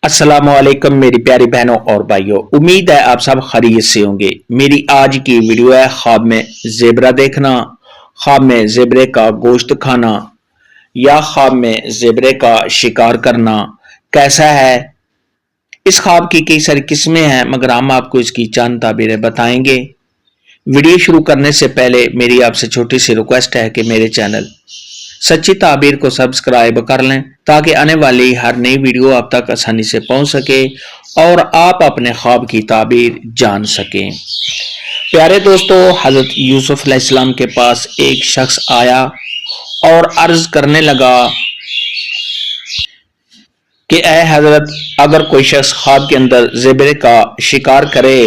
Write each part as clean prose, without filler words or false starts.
السلام علیکم میری پیاری بہنوں اور بھائیوں، امید ہے آپ سب خیریت سے ہوں گے۔ میری آج کی ویڈیو ہے خواب میں زیبرا دیکھنا، خواب میں زیبرے کا گوشت کھانا یا خواب میں زیبرے کا شکار کرنا کیسا ہے۔ اس خواب کی کئی ساری قسمیں ہیں مگر ہم آپ کو اس کی چند تعبیریں بتائیں گے۔ ویڈیو شروع کرنے سے پہلے میری آپ سے چھوٹی سی ریکویسٹ ہے کہ میرے چینل سچی تعبیر کو سبسکرائب کر لیں تاکہ آنے والی ہر نئی ویڈیو آپ تک آسانی سے پہنچ سکے اور آپ اپنے خواب کی تعبیر جان سکیں۔ پیارے دوستو، حضرت یوسف علیہ السلام کے پاس ایک شخص آیا اور عرض کرنے لگا کہ اے حضرت، اگر کوئی شخص خواب کے اندر زیبرے کا شکار کرے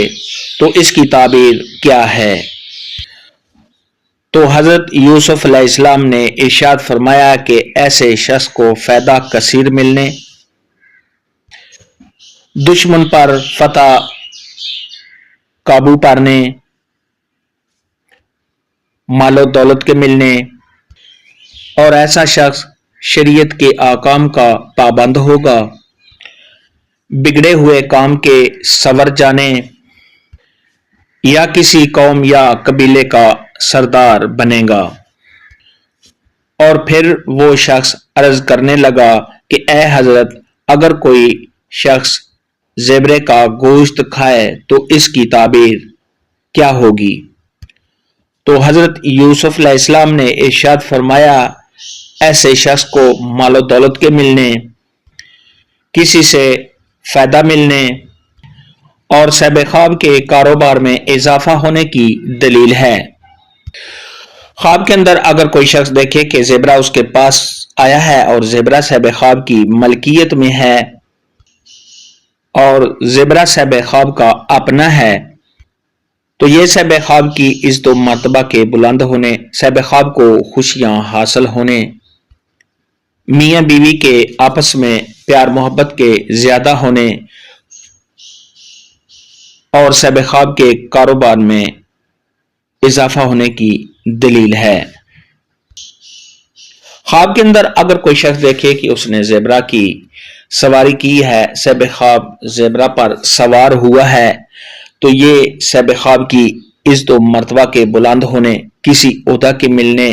تو اس کی تعبیر کیا ہے؟ تو حضرت یوسف علیہ السلام نے ارشاد فرمایا کہ ایسے شخص کو فائدہ کثیر ملنے، دشمن پر فتح قابو پانے، مال و دولت کے ملنے، اور ایسا شخص شریعت کے احکام کا پابند ہوگا، بگڑے ہوئے کام کے سنور جانے، یا کسی قوم یا قبیلے کا سردار بنے گا۔ اور پھر وہ شخص عرض کرنے لگا کہ اے حضرت، اگر کوئی شخص زیبرے کا گوشت کھائے تو اس کی تعبیر کیا ہوگی؟ تو حضرت یوسف علیہ السلام نے ارشاد فرمایا ایسے شخص کو مال و دولت کے ملنے، کسی سے فائدہ ملنے اور صاحب خواب کے کاروبار میں اضافہ ہونے کی دلیل ہے۔ خواب کے اندر اگر کوئی شخص دیکھے کہ زیبرا اس کے پاس آیا ہے اور زیبرا صاحب خواب کی ملکیت میں ہے اور زیبرا صاحب خواب کا اپنا ہے، تو یہ صاحب خواب کی عزت و مرتبہ کے بلند ہونے، صاحب خواب کو خوشیاں حاصل ہونے، میاں بیوی کے آپس میں پیار محبت کے زیادہ ہونے اور صاحب خواب کے کاروبار میں اضافہ ہونے کی دلیل ہے۔ خواب کے اندر اگر کوئی شخص دیکھے کہ اس نے زیبرا کی سواری کی ہے، صاحب خواب زیبرا پر سوار ہوا ہے، تو یہ صاحب خواب کی عزت و مرتبہ کے بلند ہونے، کسی عہدہ کے ملنے،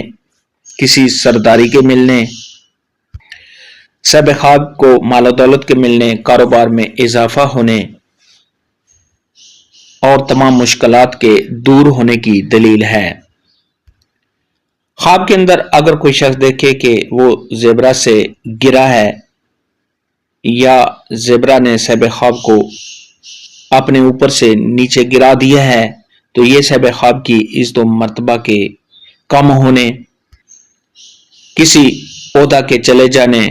کسی سرداری کے ملنے، صاحب خواب کو مال و دولت کے ملنے، کاروبار میں اضافہ ہونے اور تمام مشکلات کے دور ہونے کی دلیل ہے۔ خواب کے اندر اگر کوئی شخص دیکھے کہ وہ زیبرا سے گرا ہے یا زیبرا نے صاحب خواب کو اپنے اوپر سے نیچے گرا دیا ہے، تو یہ صاحب خواب کی عزت و مرتبہ کے کم ہونے، کسی عہدہ کے چلے جانے،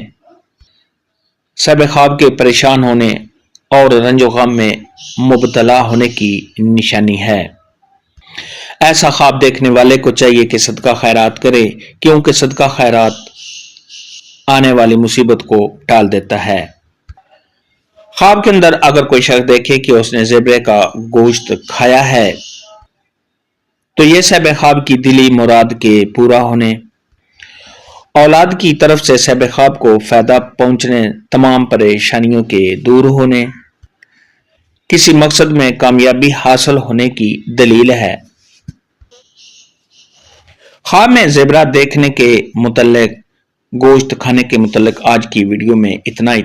صاحب خواب کے پریشان ہونے اور رنج و غم میں مبتلا ہونے کی نشانی ہے۔ ایسا خواب دیکھنے والے کو چاہیے کہ صدقہ خیرات کرے، کیونکہ صدقہ خیرات آنے والی مصیبت کو ٹال دیتا ہے۔ خواب کے اندر اگر کوئی شخص دیکھے کہ اس نے زیبرے کا گوشت کھایا ہے، تو یہ صاحب خواب کی دلی مراد کے پورا ہونے، اولاد کی طرف سے صاحب خواب کو فائدہ پہنچنے، تمام پریشانیوں کے دور ہونے، کسی مقصد میں کامیابی حاصل ہونے کی دلیل ہے۔ خواب میں زیبرا دیکھنے کے متعلق، گوشت کھانے کے متعلق آج کی ویڈیو میں اتنا ہی۔